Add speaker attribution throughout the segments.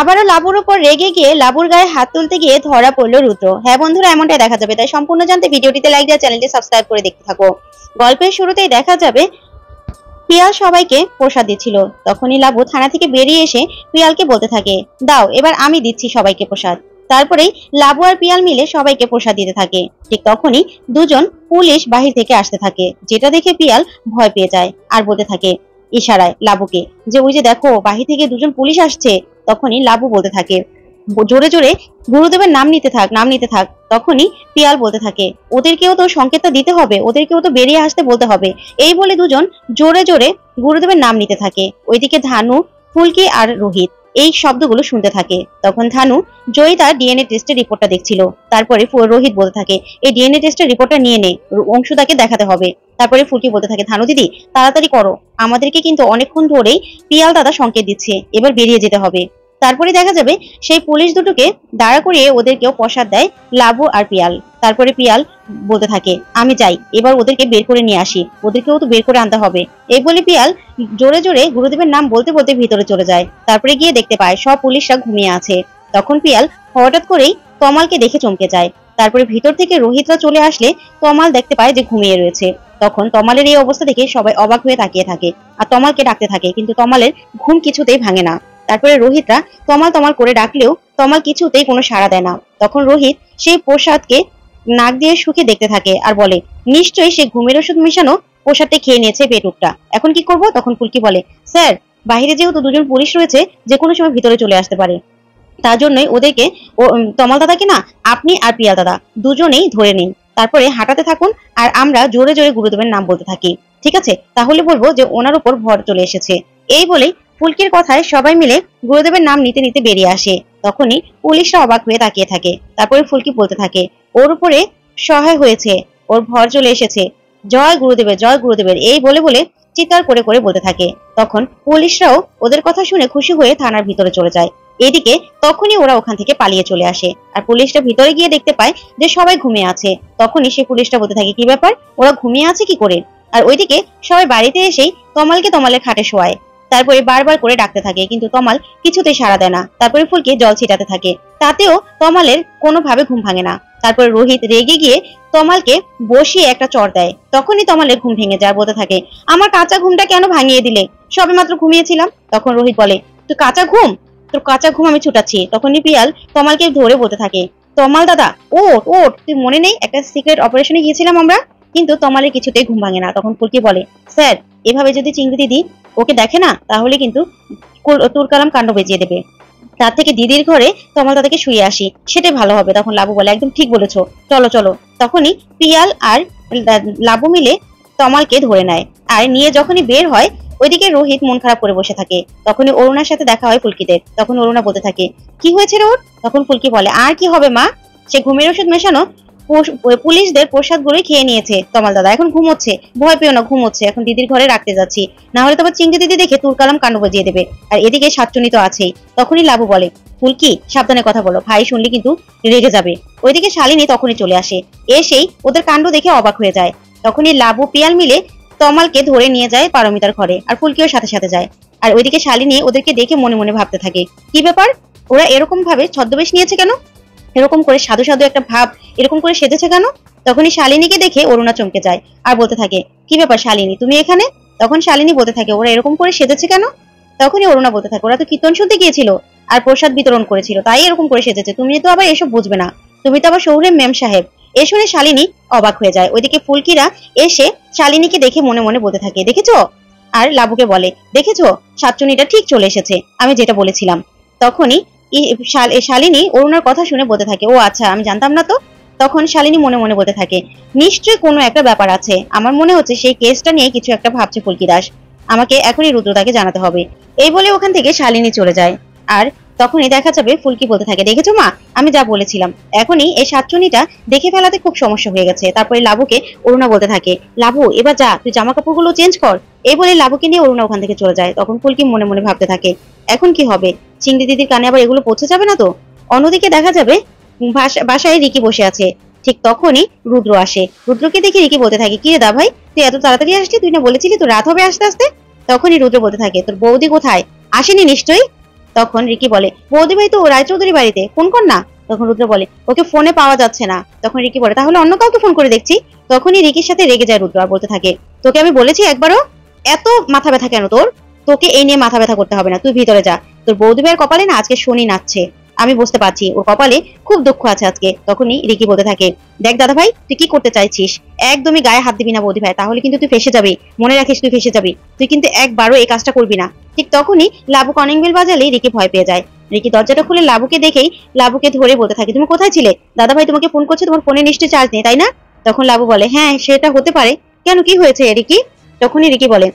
Speaker 1: আবারও লাবুর উপর রেগে গিয়ে লাবুর গায়ে হাত তুলতে গিয়ে ধরা পড়লো রুদ্র। হ্যাঁ বন্ধুরা, এমনটাই দেখা যাবে, তাই সম্পূর্ণ জানতে ভিডিওটিতে লাইক দিয়ে চ্যানেলটি সাবস্ক্রাইব করে দেখতে থাকো। গল্পের শুরুতেই দেখা যাবে পিয়াল সবাইকে প্রসাদ দিচ্ছিল। তখনই লাবু থানা থেকে বেরিয়ে এসে পিয়ালকে বলতে থাকে, দাও এবার আমি দিচ্ছি সবাইকে প্রসাদ। তারপরেই লাবু আর পিয়াল মিলে সবাইকে প্রসাদ দিতে থাকে। ঠিক তখনই দুজন পুলিশ বাহির থেকে আসতে থাকে, যেটা দেখে পিয়াল ভয় পেয়ে যায় আর বলতে থাকে ইশারায় লাবুকে যে ওই যে দেখো বাহির থেকে দুজন পুলিশ আসছে। তখনই লাবু বলতে থাকে জোরে জোরে গুরুদেবের নাম নিতে থাক, নাম নিতে থাক। তখনই পিয়াল বলতে থাকে ওদেরকেও তো সংকেতটা দিতে হবে, ওদেরকেও তো বেরিয়ে আসতে বলতে হবে। এই বলে দুজন জোরে জোরে গুরুদেবের নাম নিতে থাকে। ওইদিকে ধানু, ফুলকি আর রোহিত এই শব্দগুলো শুনতে থাকে। তখন ধানু জয়ী তার ডিএনএ টেস্টের রিপোর্টটা দেখছিল। তারপরে রোহিত বলতে থাকে এই ডিএনএ টেস্টের রিপোর্টটা নিয়ে নে, অংশুদাকে দেখাতে হবে। তারপরে ফুলকি বলতে থাকে ধানু দিদি তাড়াতাড়ি করো, আমাদেরকে কিন্তু অনেকক্ষণ ধরেই পিয়াল দাদা সংকেত দিচ্ছে, এবার বেরিয়ে যেতে হবে। তারপরে দেখা যাবে সেই পুলিশ দুটোকে দাঁড়া করিয়ে ওদেরকেও প্রসাদ দেয় লাবু আর পিয়াল। তারপরে পিয়াল বলতে থাকে আমি যাই, এবার ওদেরকে বের করে নিয়ে আসি, ওদেরকেও তো বের করে আনতে হবে। এই বলে পিয়াল জোরে জোরে গুরুদেবের নাম বলতে বলতে ভিতরে চলে যায়। তারপরে গিয়ে দেখতে পায় সব পুলিশরা ঘুমিয়ে আছে। তখন পিয়াল হঠাৎ করেই তমালকে দেখে চমকে যায়। তারপরে ভিতর থেকে রোহিতরা চলে আসলে তমাল দেখতে পায় যে ঘুমিয়ে রয়েছে। তখন তমালের এই অবস্থা দেখে সবাই অবাক হয়ে তাকিয়ে থাকে আর তমালকে ডাকতে থাকে, কিন্তু তমালের ঘুম কিছুতেই ভাঙে না। তারপরে রোহিতরা তমাল তমাল করে ডাকলেও তমাল কিছুতেই কোনো সাড়া দেয় না। তখন রোহিত সেই প্রসাদকে নাক দিয়ে শুকে দেখতে থাকে আর বলে নিশ্চয়ই সে ঘুমের ওষুধ মেশানো প্রসাদটা খেয়ে নিয়েছে পেটুকটা, এখন কি করব? তখন ফুলকি বলে স্যার বাইরে যেহেতু দুজন পুলিশ রয়েছে যে কোনো সময় ভিতরে চলে আসতে পারে, তার জন্যই ওদেরকে তমাল দাদাকে না আপনি আর পিয়াল দাদা দুজনেই ধরে নিন, তারপরে হাঁটাতে থাকুন আর আমরা জোরে জোরে গুরুদেবের নাম বলতে থাকি, ঠিক আছে? তাহলে বলবো যে ওনার উপর ভর চলে এসেছে। এই বলেই ফুলকির কথায় সবাই মিলে গুরুদেবের নাম নিতে নিতে বেরিয়ে আসে। তখনই পুলিশরা অবাক হয়ে তাকিয়ে থাকে। তারপরে ফুলকি বলতে থাকে ওর উপরে সহায় হয়েছে, ওর ভর চলে এসেছে, জয় গুরুদেবের জয় গুরুদেবের, এই বলে বলে চিৎকার করে করে বলতে থাকে। তখন পুলিশরাও ওদের কথা শুনে খুশি হয়ে থানার ভিতরে চলে যায়। এদিকে তখনই ওরা ওখান থেকে পালিয়ে চলে আসে আর পুলিশটা ভিতরে গিয়ে দেখতে পায় যে সবাই ঘুমিয়ে আছে। তখনই সে পুলিশটা বলতে থাকে কি ব্যাপার, ওরা ঘুমিয়ে আছে কি করে? আর ওইদিকে সবাই বাড়িতে এসেই তমালকে তমালের খাটে শোয়ায়। তারপরে বারবার করে ডাকতে থাকে, কিন্তু তমাল কিছুতেই সাড়া দেয় না। তারপরে ফুলকে জল ছিটাতে থাকে, তাতেও তমালের কোনোভাবে ঘুম ভাঙে না। তারপরে রোহিত রেগে গিয়ে তমালকে বসিয়ে একটা চড় দেয়। তখনই তমালের ঘুম ভেঙে যায়, বলতে থাকে আমার কাঁচা ঘুমটা কেন ভাঙিয়ে দিলে, সবে মাত্র ঘুমিয়েছিলাম। তখন রোহিত বলে তুই কাঁচা ঘুম, তোর কাঁচা ঘুম আমি ছুটাচ্ছি। তখনই পিয়াল তমালকে ধরে বলতে থাকে তমাল দাদা ওঠ ওঠ, তুই মনে নেই একটা সিক্রেট অপারেশনে গিয়েছিলাম আমরা? কিন্তু তমালের কিছুতেই ঘুম ভাঙে না। তখন ফুলকি বলে স্যার এভাবে যদি চিংড়ি দিদি ওকে দেখে না তাহলে কিন্তু তুরকালাম কাণ্ড বেজিয়ে দেবে, তার থেকে দিদির ঘরে তমাল দাদাকে শুয়ে আসি, সেটাই ভালো হবে। তখন লাবু বলে একদম ঠিক বলেছো, চলো চলো। তখনই পিয়াল আর লাবু মিলে তমালকে ধরে নেয় আর নিয়ে যখনই বের হয় ওইদিকে রোহিত মন খারাপ করে বসে থাকে। তখনই অরুণার সাথে দেখা হয় ফুলকিদের। তখন অরুণা বলতে থাকে কি হয়েছে রে ওর? তখন ফুলকি বলে আর কি হবে মা, সে ঘুমের ওষুধ মেশানো পুলিশদের প্রসাদ গুলো খেয়ে নিয়েছে তমাল দাদা, এখন ঘুমোচ্ছে, ভয় পেও না, ঘুমোচ্ছে, এখন দিদির ঘরে রাখতে যাচ্ছি, না হলে তোমার চিংড়ি দিদি দেখে তুরকালাম কাণ্ড বাজিয়ে দেবে। আর এদিকে সাতচুনি তো আছেই। তখনই লাবু বলে ফুলকি সাবধানে কথা বলো, ভাই শুনলে কিন্তু রেগে যাবে। ওইদিকে শালিনী তখনই চলে আসে, এসেই ওদের কাণ্ড দেখে অবাক হয়ে যায়। তখনই লাবু পিয়াল মিলে তমালকে ধরে নিয়ে যায় পারমিতার ঘরে আর ফুলকিও সাথে সাথে যায়। আর ওইদিকে শালিনী ওদেরকে দেখে মনে মনে ভাবতে থাকে কি ব্যাপার, ওরা এরকম ভাবে ছদ্মবেশ নিয়েছে কেন, এরকম করে সাধু সাধু একটা ভাব এরকম করে সেজেছে কেন? তখনই শালিনীকে দেখে অরুণা চমকে যায় আর বলতে থাকে কি ব্যাপার শালিনী তুমি এখানে? তখন শালিনী বলতে থাকে ওরা এরকম করে সেজেছে কেন? তখনই অরুণা বলতে থাকে ওরা তো কীর্তন শুনতে গিয়েছিল আর প্রসাদ বিতরণ করেছিল, তাই এরকম করে সেজেছে, তুমি তো আবার এসব বুঝবে না, তুমি তো আবার শহরের মেম সাহেব। এ শুনে শালিনী অবাক হয়ে যায়। ওইদিকে ফুলকিরা এসে শালিনীকে দেখে মনে মনে বলতে থাকে দেখেছো? আর লাবুকে বলে দেখেছো সাতচুনিটা ঠিক চলে এসেছে, আমি যেটা বলেছিলাম। তখনই শালিনী অরুণার কথা শুনে বলতে থাকে ও আচ্ছা আমি জানতাম না তো। তখন শালিনী মনে মনে বলতে থাকে নিশ্চয়ই কোনো একটা ব্যাপার আছে, আমার মনে হচ্ছে সেই কেসটা নিয়ে কিছু একটা ভাবছে ফুলকি দাস, আমাকে এখনই রুদ্রদাকে জানাতে হবে। এই বলে ওখান থেকে শালিনী চলে যায়। আর তখনই দেখা যাবে ফুলকি বলতে থাকে দেখেছো মা আমি যা বলেছিলাম, এখনই এই সাতচুনিটা দেখে ফেলাতে খুব সমস্যা হয়ে গেছে। তারপরে লাবুকে অরুণা বলতে থাকে লাবু এবার যা তুই জামা কাপড়গুলো চেঞ্জ কর। এই বলে লাবুকে নিয়ে অরুণা ওখান থেকে চলে যায়। তখন ফুলকি মনে মনে ভাবতে থাকে এখন কি হবে, চিংড়ি দিদির কানে আবার এগুলো পৌঁছে যাবে না তো? অন্যদিকে দেখা যাবে বাসায় রিকি বসে আছে। ঠিক তখনই রুদ্র আসে। রুদ্রকে দেখে রিকি বলতে থাকে কি রে দা ভাই তুই এত তাড়াতাড়ি আসছিস, তুই না বলেছিলি তো রাত হবে আসতে আসতে? তখনই রুদ্র বলতে থাকে তোর বৌদি কোথায়, আসেনি নিশ্চয়ই? তখন রিকি বলে, বৌদি ভাই তো রায়চৌধুরী বাড়িতে, ফোন কর না। তখন রুদ্র বলে, ওকে ফোনে পাওয়া যাচ্ছে না। তখন রিকি বলে, তাহলে অন্য কাউকে ফোন করে দেখছি। তখনই রিকির সাথে রেগে যায় রুদ্র আর বলতে থাকে, তোকে আমি বলেছি একবারও, এত মাথা ব্যথা কেন তোর? তোকে এই নিয়ে মাথা ব্যথা করতে হবে না, তুই ভিতরে যা। তোর বৌদি ভাইয়ের কপালে না আজকে শনি নাচছে, আমি বুঝতে পারছি ওর কপালে খুব দুঃখ আছে আজকে। তখনই রিকি বলতে থাকে, দেখ দাদা ভাই, তুই কি করতে চাইছিস? একদমই গায়ে হাত দিবি না বৌদি ভাই, তাহলে কিন্তু তুই ফেসে যাবি, মনে রাখিস তুই ফেসে যাবি। তুই কিন্তু একবারও এই কাজটা করবি না। ঠিক তখনই লাবু কলিং বেল বাজালেই রিকি ভয় পেয়ে যায়। রিকি দরজাটা খুলে লাবুকে দেখেই লাবুকে ধরে বলতে থাকে, তুমি কোথায় ছিলে? দাদা ভাই তোমাকে ফোন করছে, তোমার ফোনে নিশ্চয়ই চার্জ নেই, তাই না? তখন লাবু বলে, হ্যাঁ সেটা হতে পারে। কেন, কি হয়েছে রিকি? তখনই রিকি বলে,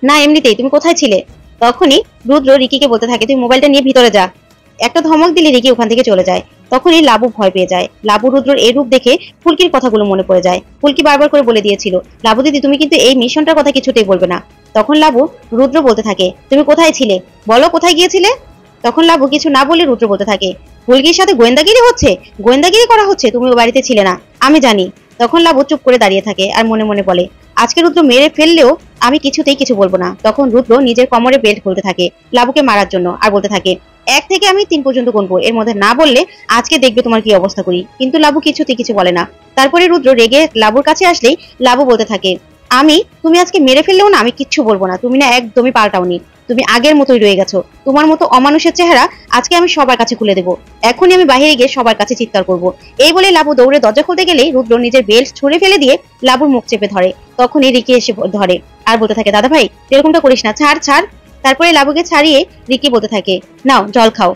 Speaker 1: না এমনিতেই, তুমি কোথায় ছিলে? তখনই রুদ্র রিকিকে বলতে থাকে, তুই মোবাইলটা নিয়ে ভিতরে যা। একটা ধমক দিলে রিকি ওখান থেকে চলে যায়। তখনই লাবু ভয় পেয়ে যায়। লাবু রুদ্রর এই রূপ দেখে ফুলকির কথাগুলো মনে পড়ে যায়। ফুলকি বারবার করে বলে দিয়েছিল, লাবু দিদি তুমি কিন্তু এই মিশনটার কথা কিছুতেই বলবে না। তখন লাবু রুদ্র বলতে থাকে, তুমি কোথায় ছিলে, বলো কোথায় গিয়েছিলে? তখন লাবু কিছু না বলে রুদ্র বলতে থাকে, ফুলকির সাথে গোয়েন্দাগিরি হচ্ছে, গোয়েন্দাগিরি করা হচ্ছে, তুমি ও বাড়িতে ছিলে না, আমি জানি। তখন লাবু চুপ করে দাঁড়িয়ে থাকে আর মনে মনে বলে, আজকে রুদ্র মেরে ফেললেও আমি কিছুতেই কিছু বলবো না। তখন রুদ্র নিজের কোমরে বেল্ট খুলতে থাকে লাবুকে মারার জন্য আর বলতে থাকে, 1 থেকে আমি 3 পর্যন্ত গুনবো, এর মধ্যে না বললে আজকে দেখবে তোমার কি অবস্থা করি। কিন্তু লাবু কিছুতেই কিছু বলে না। তারপরে রুদ্র রেগে লাবুর কাছে আসলেই লাবু বলতে থাকে, তুমি আজকে মেরে ফেললেও না আমি কিচ্ছু বলবো না, তুমি না একদমই পাল্টাওনি, তুমি আগের মতোই রয়ে গেছো। তোমার মতো অমানুষের চেহারা আজকে আমি সবার কাছে খুলে দেবো, এখনই আমি বাইরে গিয়ে সবার কাছে চিৎকার করব। এই বলে লাবু দৌড়ে দরজা খুলতে গেলেই রুদ্র নিজের বেল্ট ছুঁড়ে ফেলে দিয়ে লাবুর মুখ চেপে ধরে। তখনই রিকি এসে ধরে আর বলতে থাকে, দাদা ভাই এরকমটা করিস না, ছাড় ছাড়। তারপরে লাবুকে ছাড়িয়ে রিকি বলতে থাকে, নাও জল খাও।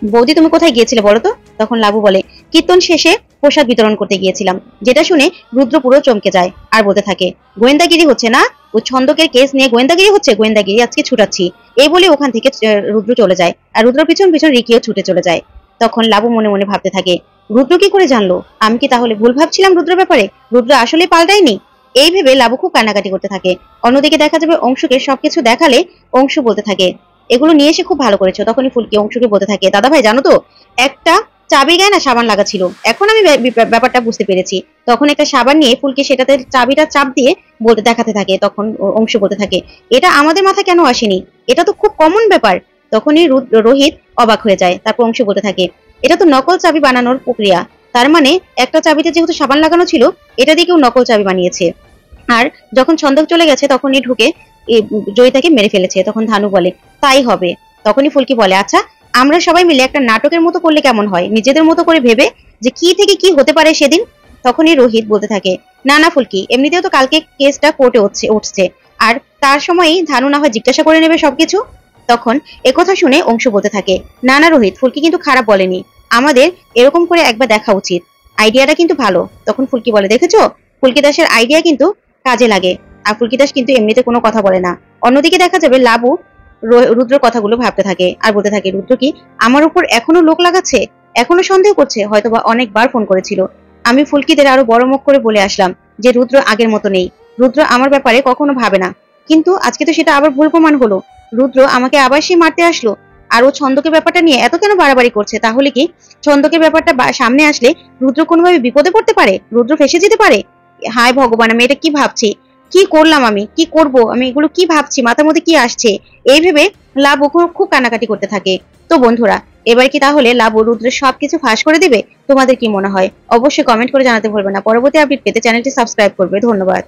Speaker 1: বৌদি তুমি কোথায় গিয়েছিলে বলো তো? তখন লাবু বলে, কীর্তন শেষে প্রসাদ বিতরণ করতে গিয়েছিলাম। যেটা শুনে রুদ্র পুরো চমকে যায় আর বলতে থাকে, গোয়েন্দাগিরি হচ্ছে না? ও ছন্দকের কেস নিয়ে গোয়েন্দাগিরি হচ্ছে, গোয়েন্দাগিরি আজকে ছুটাচ্ছি। এই বলে ওখান থেকে রুদ্র চলে যায় আর রুদ্র পিছন পিছন রিকিও ছুটে চলে যায়। তখন লাবু মনে মনে ভাবতে থাকে, রুদ্র কি করে জানলো? আমি কি তাহলে ভুল ভাবছিলাম রুদ্রের ব্যাপারে? রুদ্র আসলে পাল্টায়নি? এই ভেবে লাবু খুব কান্নাকাটি করতে থাকে। অন্যদিকে দেখা যাবে অংশুকে সবকিছু দেখালে অংশু বলতে থাকে, এগুলো নিয়ে এসে খুব ভালো করেছো। তখনই ফুলকি অংশুকে বলতে থাকে, দাদা ভাই জানো তো, একটা চাবি গায়ে না সাবান লাগা ছিল, এখন আমি ব্যাপারটা বুঝতে পেরেছি। তখন একটা সাবান নিয়ে ফুলকি সেটাতে চাবিটা চাপ দিয়ে বলতে দেখাতে থাকে। তখন অংশু বলতে থাকে, এটা আমাদের মাথায় কেন আসেনি, এটা তো খুব কমন ব্যাপার। তখনই রোহিত অবাক হয়ে যায়। তারপর অংশু বলতে থাকে, এটা তো নকল চাবি বানানোর প্রক্রিয়া, তার মানে একটা চাবিতে যেহেতু সাবান লাগানো ছিল, এটা দিয়ে কেউ নকল চাবি বানিয়েছে। আর যখন ছন্দক চলে গেছে তখনই ঢুকে জয়িতাকে মেরে ফেলেছে। তখন ধানু বলে, তাই হবে। তখনই ফুলকি বলে, আচ্ছা আমরা সবাই মিলে একটা নাটকের মতো করলে কেমন হয়, নিজেদের মতো করে ভেবে যে কি থেকে কি হতে পারে সেদিন। তখনই রোহিত বলতে থাকে, না না ফুলকি, এমনিতেও তো কালকে কেসটা কোর্টে উঠছে, আর তার সময়ই ধানু না হয় জিজ্ঞাসা করে নেবে সবকিছু। তখন একথা শুনে অংশু বলতে থাকে, না না রোহিত, ফুলকি কিন্তু খারাপ বলেনি, আমাদের এরকম করে একবার দেখা উচিত, আইডিয়াটা কিন্তু ভালো। তখন ফুলকি বলে, দেখেছো ফুলকি দাসের আইডিয়া কিন্তু কাজে লাগে। আর ফুলকি দাস কিন্তু এমনিতে কোনো কথা বলে না। অন্যদিকে দেখা যাবে লাবু রুদ্র কথাগুলো ভাবতে থাকে আর বলতে থাকে, রুদ্র কি আমার উপর এখনো লোক লাগাচ্ছে, এখনো সন্দেহ করছে, হয়তোবা অনেকবার ফোন করেছিল। আমি ফুলকিদের আরো বড় মুখ করে বলে আসলাম যে রুদ্র আগের মতো নেই, রুদ্র আমার ব্যাপারে কখনো ভাবে না, কিন্তু আজকে তো সেটা আবার ভুল প্রমাণ হলো। রুদ্র আমাকে আবার সে মারতে আসলো, আর ও ছন্দকের ব্যাপারটা নিয়ে এত কেন বাড়াবাড়ি করছে? তাহলে কি ছন্দকের ব্যাপারটা সামনে আসলে রুদ্র কোনোভাবে বিপদে পড়তে পারে, রুদ্র ফেসে যেতে পারে? হায় ভগবান, আমি এটা কি ভাবছি, কি করলাম, আমি কি করব, আমি এগুলো কি ভাবছি, মাথার মধ্যে কি আসছে? এই ভেবে লাবু খুব কান্নাকাটি করতে থাকে। তো বন্ধুরা, এবার কি তাহলে লাবু রুদ্রের সবকিছু ফাঁস করে দিবে? তোমাদের কি মনে হয় অবশ্যই কমেন্ট করে জানাতে ভুলবে না। পরবর্তী আপডেট পেতে চ্যানেলটি সাবস্ক্রাইব করবে। ধন্যবাদ।